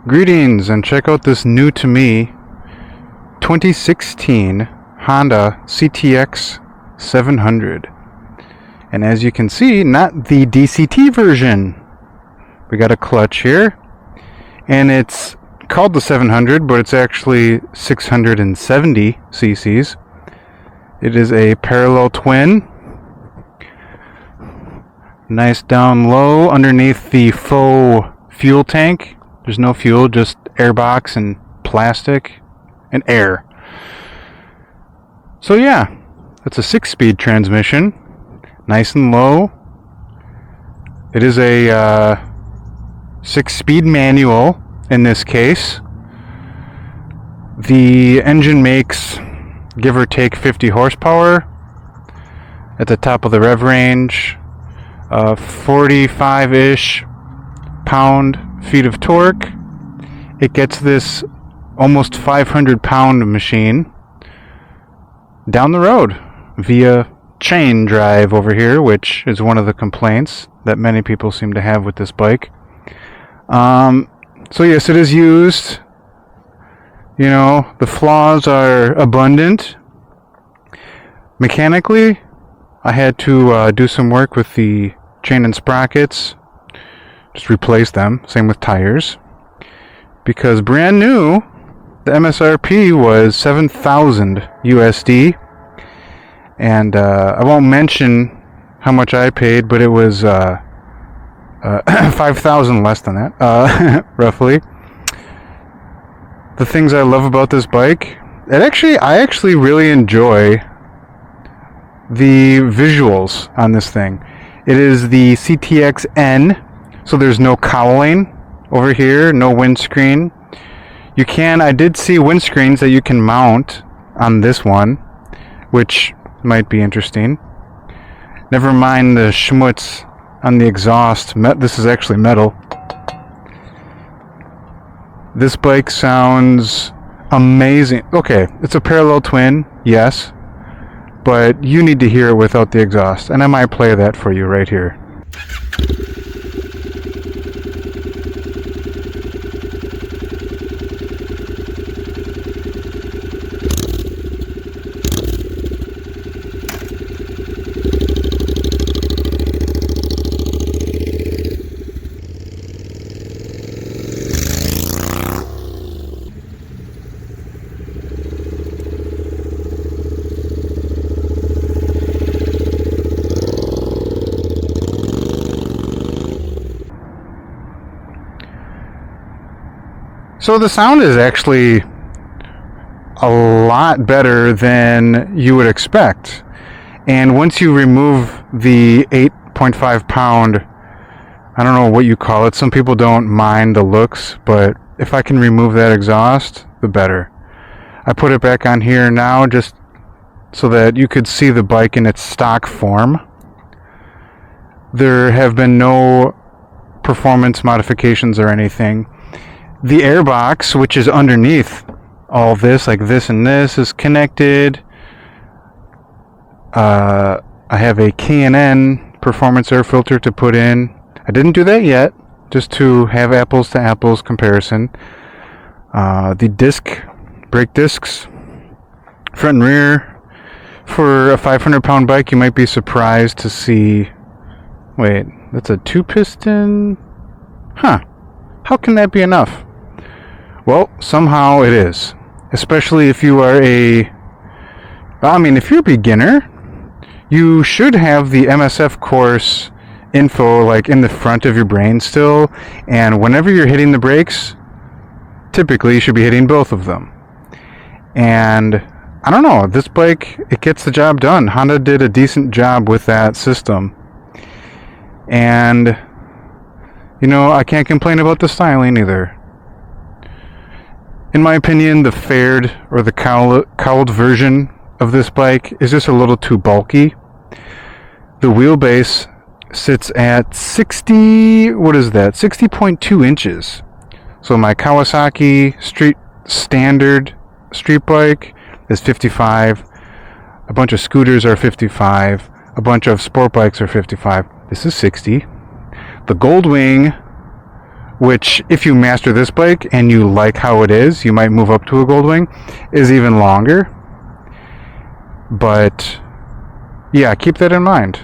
Greetings, and check out this new to me 2016 Honda CTX 700. And as you can see, not the DCT version. We got a clutch here, and it's called the 700, but it's actually 670 cc's. It is a parallel twin. Nice down low underneath the faux fuel tank. There's no fuel, just airbox and plastic and air. So yeah, it's a 6-speed transmission, nice and low. It is a 6-speed manual in this case. The engine makes give or take 50 horsepower at the top of the rev range, 45-ish pound-feet of torque. It gets this almost 500-pound machine down the road via chain drive over here, which is one of the complaints that many people seem to have with this bike. So yes, it is used. You know, the flaws are abundant. Mechanically, I had to do some work with the chain and sprockets. Just replace them. Same with tires. Because brand new, the MSRP was $7,000 USD. And I won't mention how much I paid, but it was $5,000 less than that, roughly. The things I love about this bike, I actually really enjoy the visuals on this thing. It is the CTX-N. So there's no cowling over here, no windscreen. I did see windscreens that you can mount on this one, which might be interesting. Never mind the schmutz on the exhaust. This is actually metal. This bike sounds amazing. Okay, it's a parallel twin, yes, but you need to hear it without the exhaust, and I might play that for you right here. So the sound is actually a lot better than you would expect. And once you remove the 8.5 pound, I don't know what you call it. Some people don't mind the looks, but if I can remove that exhaust, the better. I put it back on here now just so that you could see the bike in its stock form. There have been no performance modifications or anything. The airbox, which is underneath all this, like this and this, is connected. I have a K&N performance air filter to put in. I didn't do that yet, just to have apples to apples comparison. The brake discs, front and rear. For a 500-pound bike, you might be surprised to see... Wait, that's a 2-piston? Huh. How can that be enough? Well, somehow it is. Especially if you are if you're a beginner, you should have the MSF course info like in the front of your brain still, and whenever you're hitting the brakes, typically you should be hitting both of them. And I don't know, this bike, it gets the job done. Honda did a decent job with that system. And, I can't complain about the styling either. In my opinion, the faired or the cowled version of this bike is just a little too bulky. The wheelbase sits at 60.2 inches. So my Kawasaki standard street bike is 55. A bunch of scooters are 55. A bunch of sport bikes are 55. This is 60. The Goldwing which if you master this bike and you like how it is, you might move up to a Goldwing, is even longer. But yeah, keep that in mind.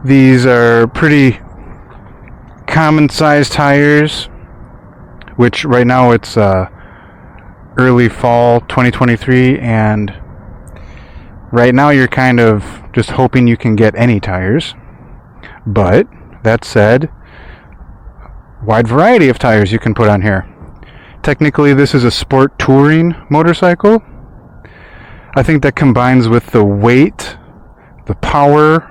These are pretty common sized tires, which right now it's early fall 2023, and right now you're kind of just hoping you can get any tires. But that said, wide variety of tires you can put on here. Technically this is a sport touring motorcycle. I think that combines with the weight, the power.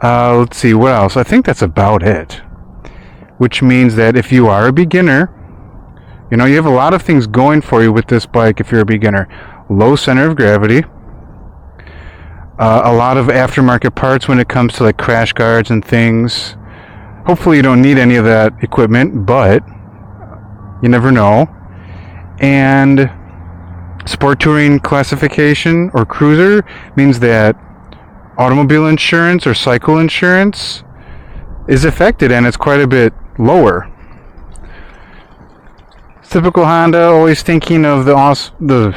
Let's see, what else? I think that's about it. Which means that if you are a beginner, you know, you have a lot of things going for you with this bike if you're a beginner. Low center of gravity. A lot of aftermarket parts when it comes to like crash guards and things. Hopefully you don't need any of that equipment, but you never know. And sport touring classification or cruiser means that automobile insurance or cycle insurance is affected, and it's quite a bit lower. Typical Honda, always thinking of the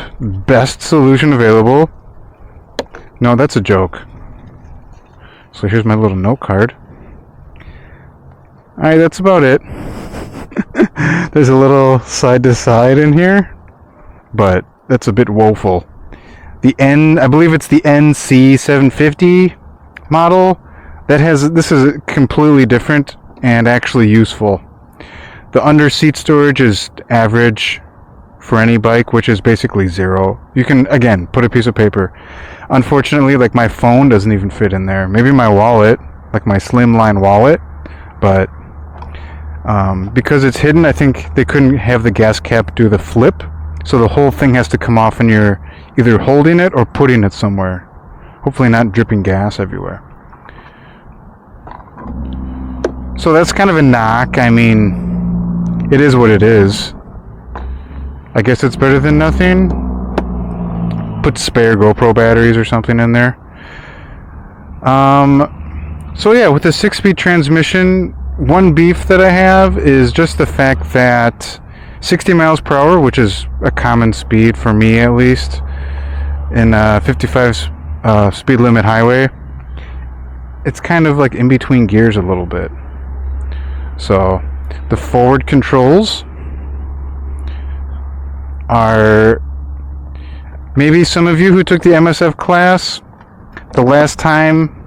best solution available. No, that's a joke. So here's my little note card. Alright, that's about it. There's a little side to side in here, but that's a bit woeful. I believe it's the CTX700 model this is completely different and actually useful. The under seat storage is average for any bike, which is basically 0. You can, again, put a piece of paper. Unfortunately, like my phone doesn't even fit in there. Maybe my wallet, like my slimline wallet, but because it's hidden, I think they couldn't have the gas cap do the flip, so the whole thing has to come off and you're either holding it or putting it somewhere. Hopefully not dripping gas everywhere. So that's kind of a knock. I mean, it is what it is. I guess it's better than nothing. Put spare GoPro batteries or something in there. So yeah, with the 6-speed transmission, one beef that I have is just the fact that 60 miles per hour, which is a common speed for me at least, in 55 speed limit highway, it's kind of like in between gears a little bit. So the forward controls are, maybe some of you who took the MSF class the last time,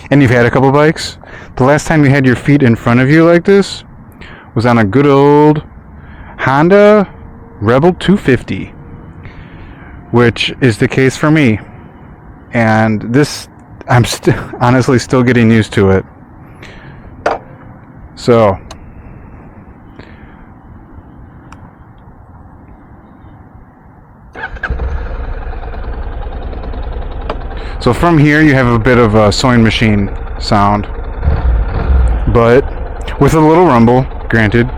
and you've had a couple bikes, the last time you had your feet in front of you like this was on a good old Honda Rebel 250, which is the case for me. And this, I'm honestly still getting used to it. So from here you have a bit of a sewing machine sound, but with a little rumble, granted.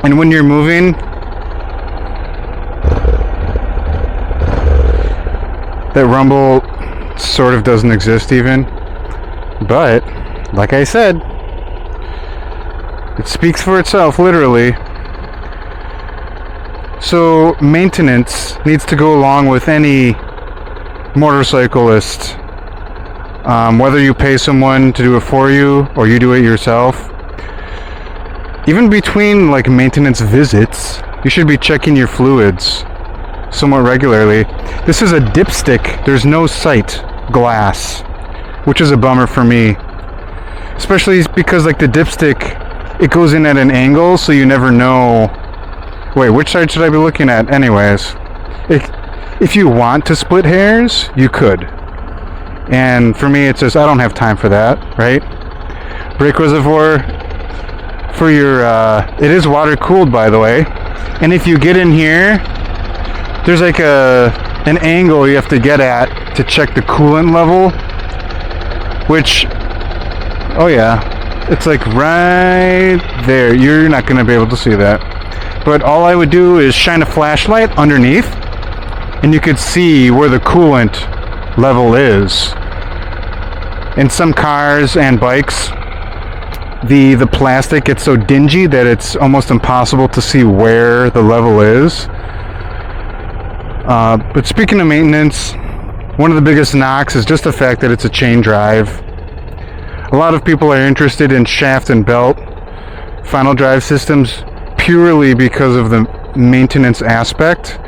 And when you're moving, that rumble sort of doesn't exist even. But, like I said, it speaks for itself, literally. So, maintenance needs to go along with any motorcyclist. Whether you pay someone to do it for you, or you do it yourself. Even between, like, maintenance visits, you should be checking your fluids somewhat regularly. This is a dipstick. There's no sight glass, which is a bummer for me, especially because like the dipstick, it goes in at an angle, so you never know. Wait, which side should I be looking at? Anyways, if you want to split hairs, you could, and for me it's just I don't have time for that, right? Brake reservoir for your it is water cooled, by the way, and if you get in here, there's like an angle you have to get at to check the coolant level, which, oh yeah, it's like right there. You're not going to be able to see that, but all I would do is shine a flashlight underneath and you could see where the coolant level is. In some cars and bikes, the plastic gets so dingy that it's almost impossible to see where the level is. But speaking of maintenance, one of the biggest knocks is just the fact that it's a chain drive. A lot of people are interested in shaft and belt final drive systems purely because of the maintenance aspect.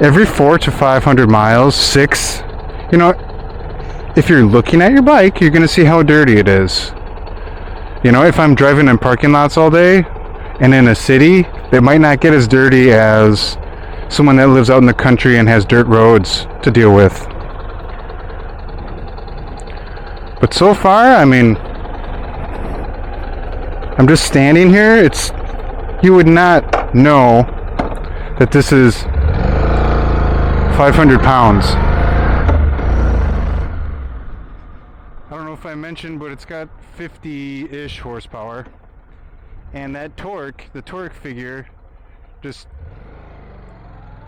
Every 400 to 500 miles, 6, you know, if you're looking at your bike, you're going to see how dirty it is. You know, if I'm driving in parking lots all day and in a city, it might not get as dirty as someone that lives out in the country and has dirt roads to deal with. But so far, I mean, I'm just standing here. You would not know that this is 500 pounds. I don't know if I mentioned, but it's got 50-ish horsepower. And that torque, the torque figure, just